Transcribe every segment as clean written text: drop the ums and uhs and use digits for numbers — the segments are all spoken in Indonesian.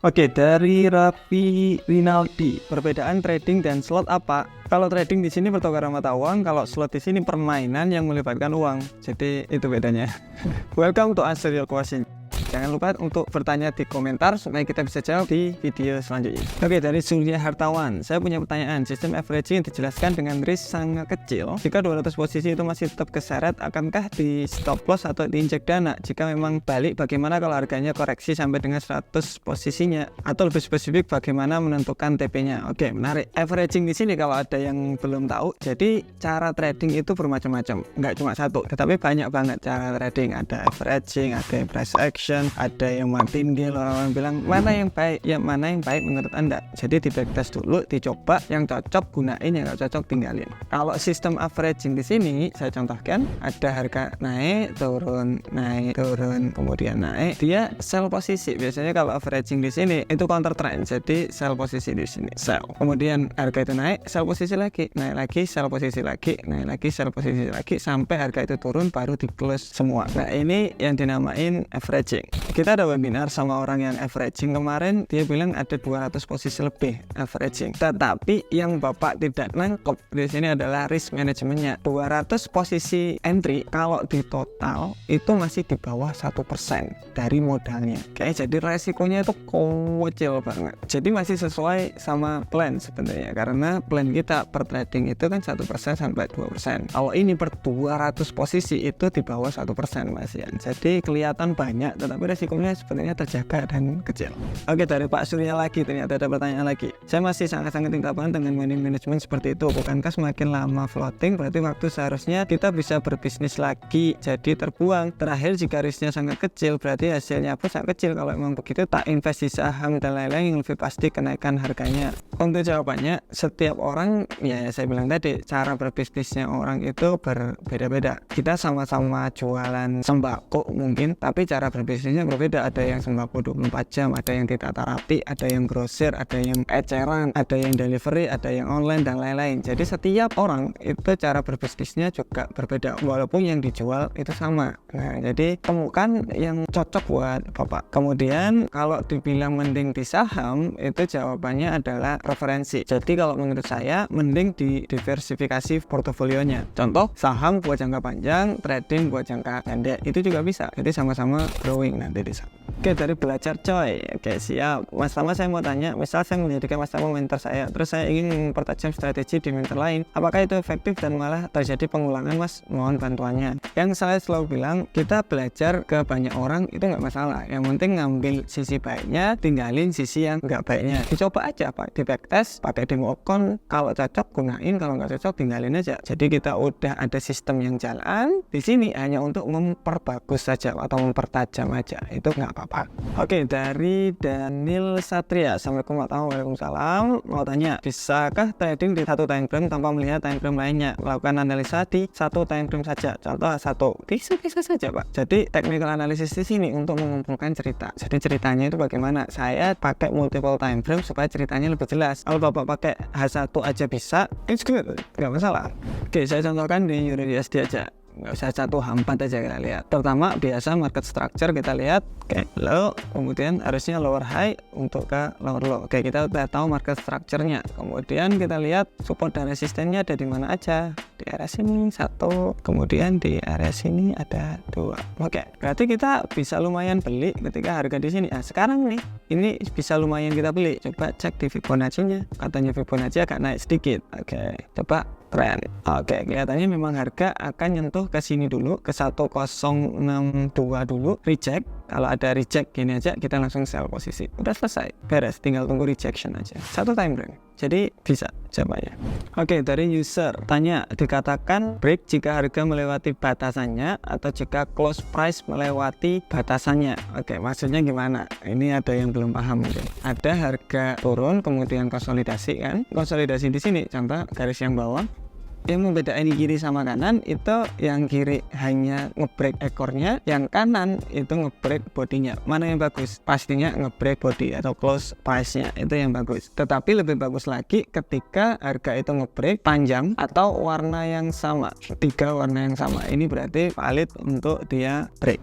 Oke, dari Raffi Rinaldi, perbedaan trading dan slot apa? Kalau trading di sini pertukaran mata uang, kalau slot di sini permainan yang melibatkan uang. Jadi itu bedanya. Welcome to answer your question. Jangan lupa untuk bertanya di komentar supaya kita bisa jawab di video selanjutnya. Oke, dari Surya Hartawan, saya punya pertanyaan. Sistem averaging dijelaskan dengan risk sangat kecil. Jika 200 posisi itu masih tetap keseret, akankah di stop loss atau diinjek dana? Jika memang balik, bagaimana kalau harganya koreksi sampai dengan 100 posisinya? Atau lebih spesifik, bagaimana menentukan TP-nya? Oke, menarik. Averaging di sini kalau ada yang belum tahu, jadi cara trading itu bermacam-macam. Nggak cuma satu, tetapi banyak banget cara trading. Ada averaging, ada price action, ada yang martingale, orang-orang bilang mana yang baik, ya mana yang baik menurut Anda. Jadi di backtest dulu, dicoba, yang cocok gunain, yang nggak cocok tinggalin. Kalau sistem averaging di sini saya contohkan, ada harga naik turun, kemudian naik, dia sell posisi. Biasanya kalau averaging di sini itu counter trend, jadi sell posisi di sini, sell. Kemudian harga itu naik, sell posisi lagi, naik lagi, sell posisi lagi, naik lagi, sell posisi lagi, sampai harga itu turun baru di close semua. Nah, ini yang dinamain averaging. Kita ada webinar sama orang yang averaging kemarin, dia bilang ada 200 posisi lebih averaging. Tetapi yang Bapak tidak nangkep di sini adalah risk manajemennya. 200 posisi entry kalau di total itu masih di bawah 1% dari modalnya. Kayak jadi resikonya itu kecil banget. Jadi masih sesuai sama plan sebenarnya, karena plan kita per trading itu kan 1% sampai 2%. Kalau ini per 200 posisi itu di bawah 1% Mas Ian. Jadi kelihatan banyak, tetapi resikonya sebenarnya terjaga dan kecil. Oke, dari Pak Surya lagi, ternyata ada pertanyaan lagi. Saya masih sangat-sangat tidak paham dengan money management seperti itu. Bukankah semakin lama floating berarti waktu seharusnya kita bisa berbisnis lagi jadi terbuang? Terakhir, jika risknya sangat kecil berarti hasilnya pun sangat kecil. Kalau memang begitu, tak invest di saham dan lain-lain yang lebih pasti kenaikan harganya. Untuk jawabannya, setiap orang, ya saya bilang tadi, cara berbisnisnya orang itu berbeda-beda. Kita sama-sama jualan sembako mungkin, tapi cara berbisnisnya berbeda. Ada yang sembako 24 jam, ada yang ditata rapi, ada yang grosir, ada yang eceran, ada yang delivery, ada yang online dan lain-lain. Jadi setiap orang itu cara berbisnisnya juga berbeda, walaupun yang dijual itu sama. Nah, jadi temukan yang cocok buat Bapak. Kemudian kalau dibilang mending di saham, itu jawabannya adalah referensi. Jadi kalau menurut saya mending diversifikasi portofolionya. Contoh, saham buat jangka panjang, trading buat jangka pendek, itu juga bisa. Jadi sama-sama growing nanti di sana. Oke, dari belajar coy. Oke, siap. Mas Tama, saya mau tanya, misal saya menjadikan Mas Tama mentor saya, terus saya ingin mempertajam strategi di mentor lain, apakah itu efektif dan malah terjadi pengulangan, Mas? Mohon bantuannya. Yang saya selalu bilang, kita belajar ke banyak orang itu nggak masalah. Yang penting ngambil sisi baiknya, tinggalin sisi yang nggak baiknya. Dicoba aja, Pak. Di backtest, pakai demo account. Kalau cocok, gunain. Kalau nggak cocok, tinggalin aja. Jadi kita udah ada sistem yang jalan. Di sini hanya untuk memperbagus saja atau mempertajam aja. Itu nggak apa-apa. Oke, dari Daniel Satria. Assalamualaikum warahmatullahi wabarakatuh. Mau tanya, bisakah trading di satu time frame tanpa melihat time frame lainnya? Melakukan analisa di satu time frame saja. Contoh satu. Bisa saja, Pak. Jadi technical analysis di sini untuk mengumpulkan cerita. Jadi ceritanya itu bagaimana? Saya pakai multiple time frame supaya ceritanya lebih jelas. Kalau Bapak pakai H1 aja bisa, it's good. Nggak masalah. Oke, saya contohkan di USD aja. Nggak usah 1H4 aja kita lihat. Pertama, biasa market structure kita lihat kayak low, kemudian harusnya lower high untuk ke lower low. Oke, kita udah tahu market structure-nya. Kemudian kita lihat support dan resistennya ada di mana aja. Di area sini 1, kemudian di area sini ada 2. Oke, berarti kita bisa lumayan beli ketika harga di sini. Nah, sekarang nih, ini bisa lumayan kita beli. Coba cek di Fibonacci-nya. Katanya Fibonacci agak naik sedikit. Oke, coba trend. Oke, kelihatannya memang harga akan nyentuh ke sini dulu, ke 1062 dulu, reject. Kalau ada reject gini aja, kita langsung sell posisi. Udah selesai, beres, tinggal tunggu rejection aja. Satu time frame. Jadi bisa jawabannya. Oke, dari user tanya, dikatakan break jika harga melewati batasannya atau jika close price melewati batasannya. Oke, maksudnya gimana? Ini ada yang belum paham mungkin. Ada harga turun kemudian konsolidasi kan? Konsolidasi di sini, contoh garis yang bawah. yang membedakan kiri sama kanan itu yang kiri hanya ngebreak ekornya, yang kanan itu ngebreak bodinya. Mana yang bagus? Pastinya ngebreak body atau close price-nya itu yang bagus. Tetapi lebih bagus lagi ketika harga itu ngebreak panjang atau warna yang sama, 3 warna yang sama. Ini berarti valid untuk dia break.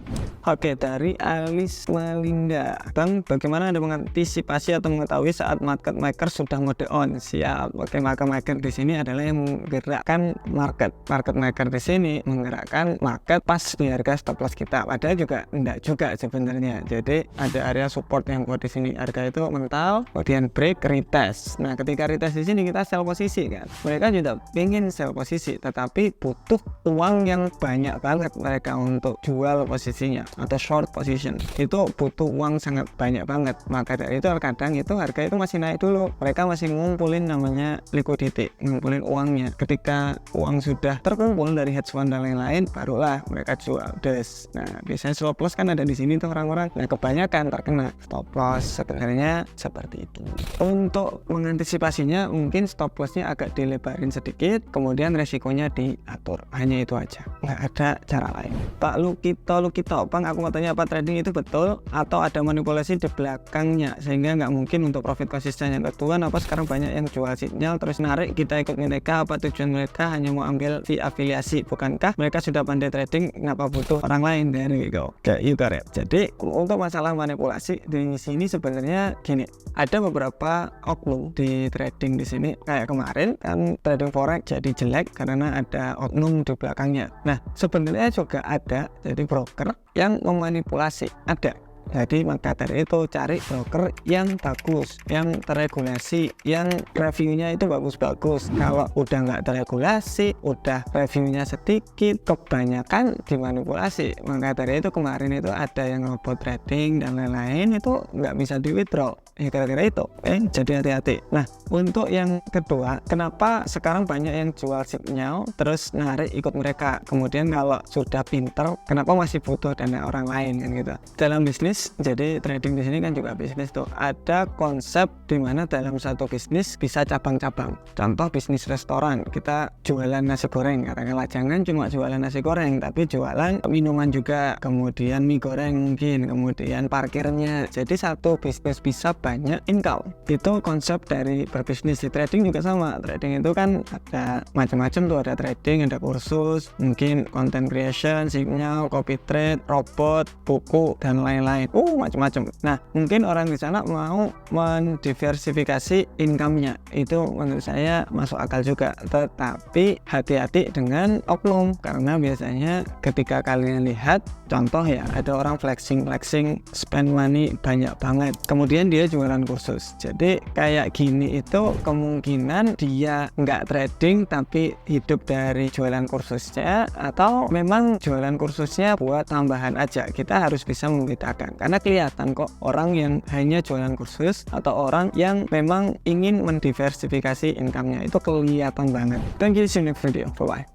Oke, dari Alice Melinda, Bang, bagaimana Anda mengantisipasi atau mengetahui saat market maker sudah mode on? Siap. Oke, market maker di sini adalah yang menggerakkan market. Market maker di sini menggerakkan market pas di harga stop loss kita. Padahal juga enggak juga sebenarnya. Jadi ada area support yang kuat di sini. Harga itu mental, kemudian break, retest. Nah, ketika retest di sini kita sell posisi kan. Mereka juga ingin sell posisi, tetapi butuh uang yang banyak banget mereka untuk jual posisinya atau short position. Itu butuh uang sangat banyak banget. Maka dari itu kadang itu harga itu masih naik dulu. Mereka masih ngumpulin namanya liquidity, ngumpulin uangnya. Ketika uang sudah terkumpul dari hedge fund dan lain-lain, barulah mereka jual des. Nah, biasanya stop loss kan ada di sini tuh orang-orang. Nah, kebanyakan terkena stop loss sebenarnya seperti itu. Untuk mengantisipasinya mungkin stop lossnya agak dilebarin sedikit, kemudian resikonya diatur. Hanya itu aja, nggak ada cara lain. Pak Lukito, Bang, aku mau tanya, apa trading itu betul atau ada manipulasi di belakangnya sehingga nggak mungkin untuk profit konsisten? Yang kedua, apa sekarang banyak yang jual sinyal terus narik, kita ikut mereka? Apa tujuan mereka hanya mau ambil fee afiliasi? Bukankah mereka sudah pandai trading, kenapa butuh orang lain? Dari go kayak itu ya. Jadi untuk masalah manipulasi di sini sebenarnya gini, ada beberapa oknum di trading di sini. Kayak kemarin kan trading forex jadi jelek karena ada oknum di belakangnya. Nah, sebenarnya juga ada jadi broker yang memanipulasi, ada. Jadi maka dari itu cari broker yang bagus, yang terregulasi, yang reviewnya itu bagus-bagus. Kalau udah nggak terregulasi, udah reviewnya sedikit, kebanyakan dimanipulasi. Maka dari itu kemarin itu ada yang robot trading dan lain-lain, itu nggak bisa di withdraw. Ya kira-kira itu. Jadi hati-hati. Nah, untuk yang kedua, kenapa sekarang banyak yang jual sinyal terus narik ikut mereka? Kemudian kalau sudah pinter, kenapa masih butuh dana orang lain kan gitu? Dalam bisnis, jadi trading di sini kan juga bisnis tuh. Ada konsep di mana dalam satu bisnis bisa cabang-cabang. Contoh bisnis restoran, kita jualan nasi goreng, katakanlah jangan cuma jualan nasi goreng, tapi jualan minuman juga, kemudian mie goreng mungkin, kemudian parkirnya. Jadi satu bisnis bisa banyak income. Itu konsep dari berbisnis. Di trading juga sama. Trading itu kan ada macam-macam tuh, ada trading, ada kursus, mungkin content creation, signal, copy trade, robot, buku dan lain-lain. Macam-macam. Nah, mungkin orang di sana mau mendiversifikasi income-nya. Itu menurut saya masuk akal juga. Tetapi hati-hati dengan oknum, karena biasanya ketika kalian lihat contoh ya, ada orang flexing spend money banyak banget, kemudian dia jualan kursus. Jadi kayak gini itu kemungkinan dia nggak trading tapi hidup dari jualan kursusnya, atau memang jualan kursusnya buat tambahan aja. Kita harus bisa membedakan, karena kelihatan kok orang yang hanya jualan kursus atau orang yang memang ingin mendiversifikasi income-nya, itu kelihatan banget. Thank you, see you next video, bye bye.